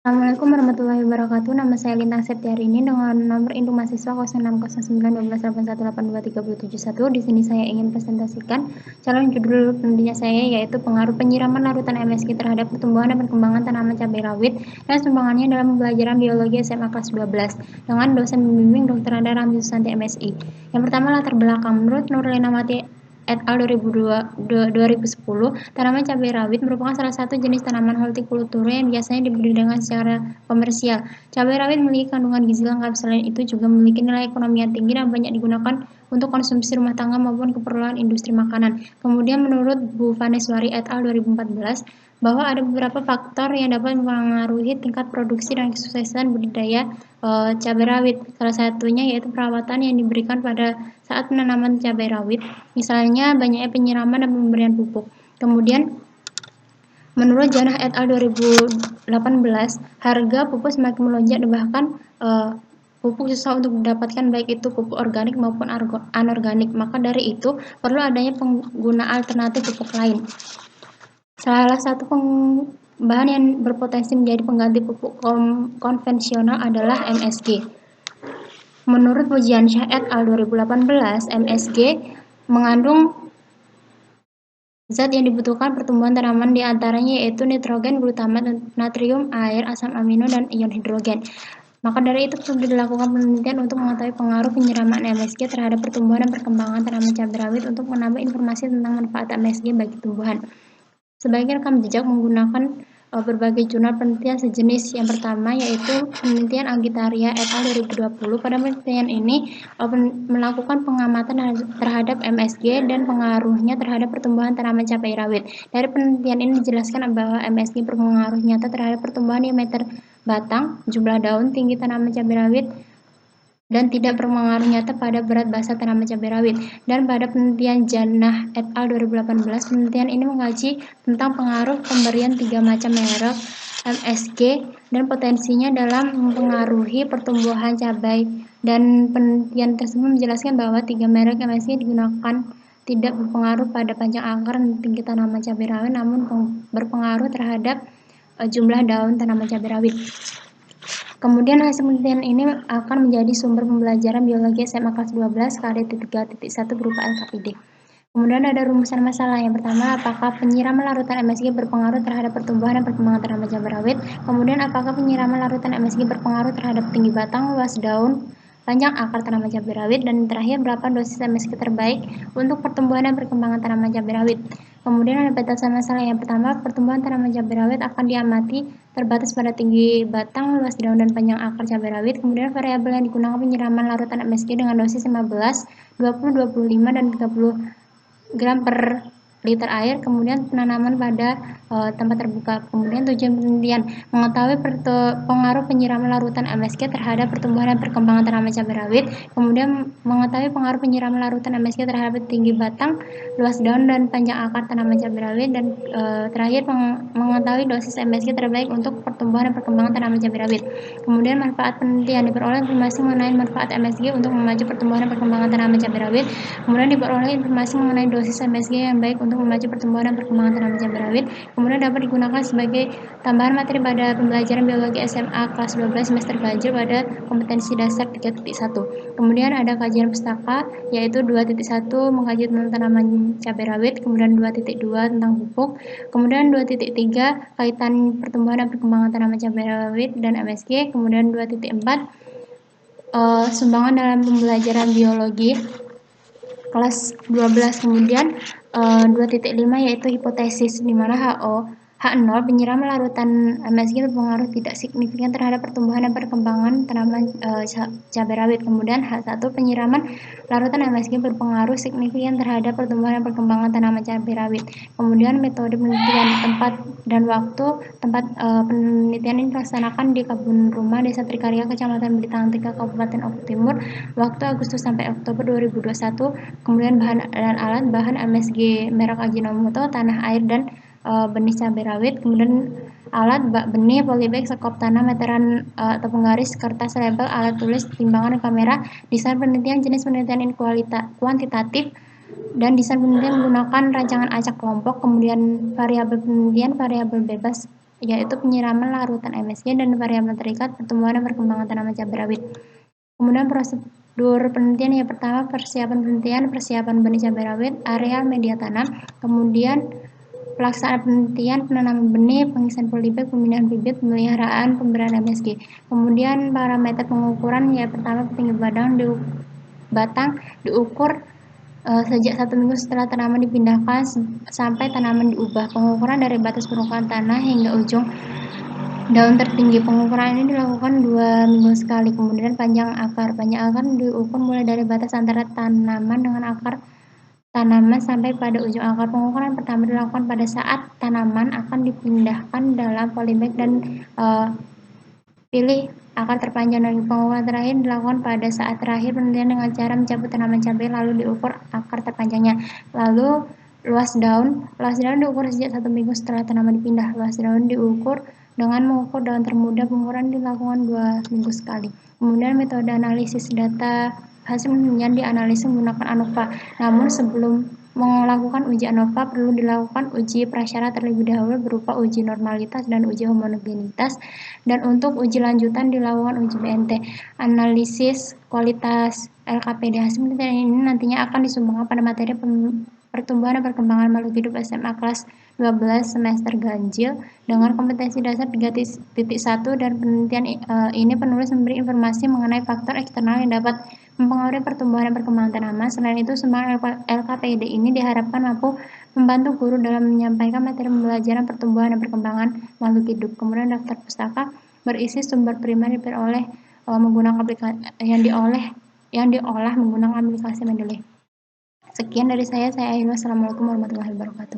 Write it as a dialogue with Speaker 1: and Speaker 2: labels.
Speaker 1: Assalamualaikum warahmatullahi wabarakatuh. Nama saya Lintang Septiarini dengan nomor induk mahasiswa 060912818231. Di sini saya ingin presentasikan calon judul penelitian saya, yaitu pengaruh penyiraman larutan MSG terhadap pertumbuhan dan perkembangan tanaman cabai rawit dan sumbangannya dalam pembelajaran biologi SMA kelas 12 dengan dosen pembimbing Dr. Anda Ramzi Susanti MSI. Yang pertama, latar belakang. Menurut Nurlina Mati et al. 2010, tanaman cabai rawit merupakan salah satu jenis tanaman hortikultura yang biasanya dibudidayaan secara komersial. Cabai rawit memiliki kandungan gizi lengkap, selain itu juga memiliki nilai ekonomi yang tinggi dan banyak digunakan untuk konsumsi rumah tangga maupun keperluan industri makanan. Kemudian menurut Bu Vaneswari et al. 2014, bahwa ada beberapa faktor yang dapat mempengaruhi tingkat produksi dan kesuksesan budidaya cabai rawit. Salah satunya yaitu perawatan yang diberikan pada saat penanaman cabai rawit, misalnya banyaknya penyiraman dan pemberian pupuk. Kemudian menurut Janah et al. 2018, harga pupuk semakin melonjak dan bahkan pupuk susah untuk didapatkan, baik itu pupuk organik maupun anorganik. Maka dari itu perlu adanya penggunaan alternatif pupuk lain. Salah satu bahan yang berpotensi menjadi pengganti pupuk konvensional adalah MSG. Menurut Pujiansyah et al. 2018, MSG mengandung zat yang dibutuhkan pertumbuhan tanaman, di antaranya yaitu nitrogen, glutamat, natrium, air, asam amino, dan ion hidrogen. Maka dari itu perlu dilakukan penelitian untuk mengetahui pengaruh penyiraman MSG terhadap pertumbuhan dan perkembangan tanaman cabai rawit untuk menambah informasi tentang manfaat MSG bagi tumbuhan. Sebagai rekam jejak menggunakan berbagai jurnal penelitian sejenis. Yang pertama yaitu penelitian Agitaria et al. 2020. Pada penelitian ini melakukan pengamatan terhadap MSG dan pengaruhnya terhadap pertumbuhan tanaman cabai rawit. Dari penelitian ini dijelaskan bahwa MSG berpengaruh nyata terhadap pertumbuhan diameter batang, jumlah daun, tinggi tanaman cabai rawit, dan tidak berpengaruh nyata pada berat basa tanaman cabai rawit. Dan pada penelitian Janah et al. 2018, penelitian ini mengkaji tentang pengaruh pemberian 3 macam merek MSG dan potensinya dalam mempengaruhi pertumbuhan cabai. Dan penelitian tersebut menjelaskan bahwa 3 merek MSG digunakan tidak berpengaruh pada panjang akar dan tinggi tanaman cabai rawit, namun berpengaruh terhadap jumlah daun tanaman cabai rawit. Kemudian hasil penelitian ini akan menjadi sumber pembelajaran biologi SMA kelas 12 KD 3.1 berupa LKPD. Kemudian ada rumusan masalah. Yang pertama, apakah penyiraman larutan MSG berpengaruh terhadap pertumbuhan dan perkembangan tanaman cabai rawit? Kemudian, apakah penyiraman larutan MSG berpengaruh terhadap tinggi batang, luas daun, panjang akar tanaman cabai rawit? Dan terakhir, berapa dosis MSG terbaik untuk pertumbuhan dan perkembangan tanaman cabai rawit? Kemudian ada batasan masalah. Yang pertama, pertumbuhan tanaman cabai rawit akan diamati terbatas pada tinggi batang, luas daun, dan panjang akar cabai rawit. Kemudian variabel yang digunakan penyiraman larutan MSG dengan dosis 15, 20, 25, dan 30 gram per liter air. Kemudian penanaman pada tempat terbuka. Kemudian tujuan penelitian mengetahui pengaruh penyiraman larutan MSG terhadap pertumbuhan dan perkembangan tanaman cabai rawit. Kemudian mengetahui pengaruh penyiraman larutan MSG terhadap tinggi batang, luas daun, dan panjang akar tanaman cabai rawit. Dan terakhir mengetahui dosis MSG terbaik untuk pertumbuhan dan perkembangan tanaman cabai rawit. Kemudian manfaat penelitian, diperoleh informasi mengenai manfaat MSG untuk memacu pertumbuhan dan perkembangan tanaman cabai rawit. Kemudian diperoleh informasi mengenai dosis MSG yang baik untuk memacu pertumbuhan dan perkembangan tanaman cabai rawit. Kemudian dapat digunakan sebagai tambahan materi pada pembelajaran biologi SMA kelas 12 semester ganjil pada kompetensi dasar 3.1. Kemudian ada kajian pustaka, yaitu 2.1 mengkaji tentang tanaman cabai rawit, kemudian 2.2 tentang pupuk, kemudian 2.3 kaitan pertumbuhan dan perkembangan tanaman cabai rawit dan MSG, kemudian 2.4 sumbangan dalam pembelajaran biologi kelas 12. Kemudian 2.5 yaitu hipotesis, di mana H0 penyiraman larutan MSG berpengaruh tidak signifikan terhadap pertumbuhan dan perkembangan tanaman cabai rawit. Kemudian H1 penyiraman larutan MSG berpengaruh signifikan terhadap pertumbuhan dan perkembangan tanaman cabai rawit. Kemudian metode penelitian, tempat dan waktu. Tempat penelitian ini dilaksanakan di Kebun Rumah Desa Trikarya, Kecamatan Belitang Tiga, Kabupaten Oku Timur, waktu Agustus sampai Oktober 2021. Kemudian bahan dan alat, bahan MSG merek Ajinomoto, tanah air, dan benih cabai rawit. Kemudian alat, bak benih, polybag, sekop tanah, meteran atau penggaris, kertas label, alat tulis, timbangan, dan kamera. Desain penelitian, jenis penelitian ini kuantitatif, dan desain penelitian menggunakan rancangan acak kelompok. Kemudian variabel penelitian, variabel bebas, yaitu penyiraman larutan MSG dan variabel terikat pertumbuhan dan perkembangan tanaman cabai rawit. Kemudian prosedur penelitian yang pertama persiapan penelitian, persiapan benih cabai rawit, areal media tanam, kemudian pelaksanaan penelitian, penanaman benih, pengisian polybag, pembinaan bibit, pemeliharaan, pemberian MSG. Kemudian parameter pengukuran yang pertama tinggi batang diukur sejak 1 minggu setelah tanaman dipindahkan sampai tanaman diubah. Pengukuran dari batas permukaan tanah hingga ujung daun tertinggi. Pengukuran ini dilakukan 2 minggu sekali. Kemudian panjang akar. Panjang akar diukur mulai dari batas antara tanaman dengan akar tanaman sampai pada ujung akar. Pengukuran pertama dilakukan pada saat tanaman akan dipindahkan dalam polybag dan pilih akar terpanjang. Dan pengukuran terakhir dilakukan pada saat terakhir penelitian dengan cara mencabut tanaman cabai lalu diukur akar terpanjangnya. Lalu luas daun diukur sejak 1 minggu setelah tanaman dipindah. Luas daun diukur dengan mengukur daun termuda. Pengukuran dilakukan 2 minggu sekali. Kemudian metode analisis data hasil penelitian dianalisis menggunakan ANOVA. Namun sebelum melakukan uji ANOVA perlu dilakukan uji prasyarat terlebih dahulu berupa uji normalitas dan uji homogenitas, dan untuk uji lanjutan dilakukan uji BNT. Analisis kualitas LKPD. Hasil penelitian ini nantinya akan disumbangkan pada materi pertumbuhan dan perkembangan makhluk hidup SMA kelas 12 semester ganjil dengan kompetensi dasar 3.1, dan penelitian ini penulis memberi informasi mengenai faktor eksternal yang dapat mempengaruhi pertumbuhan dan perkembangan tanaman. Selain itu, sumbangan LKPD ini diharapkan mampu membantu guru dalam menyampaikan materi pembelajaran pertumbuhan dan perkembangan makhluk hidup. Kemudian daftar pustaka berisi sumber primer diperoleh menggunakan aplikasi yang diolah menggunakan aplikasi Mendeley. Sekian dari saya Ayu. Wassalamualaikum warahmatullahi wabarakatuh.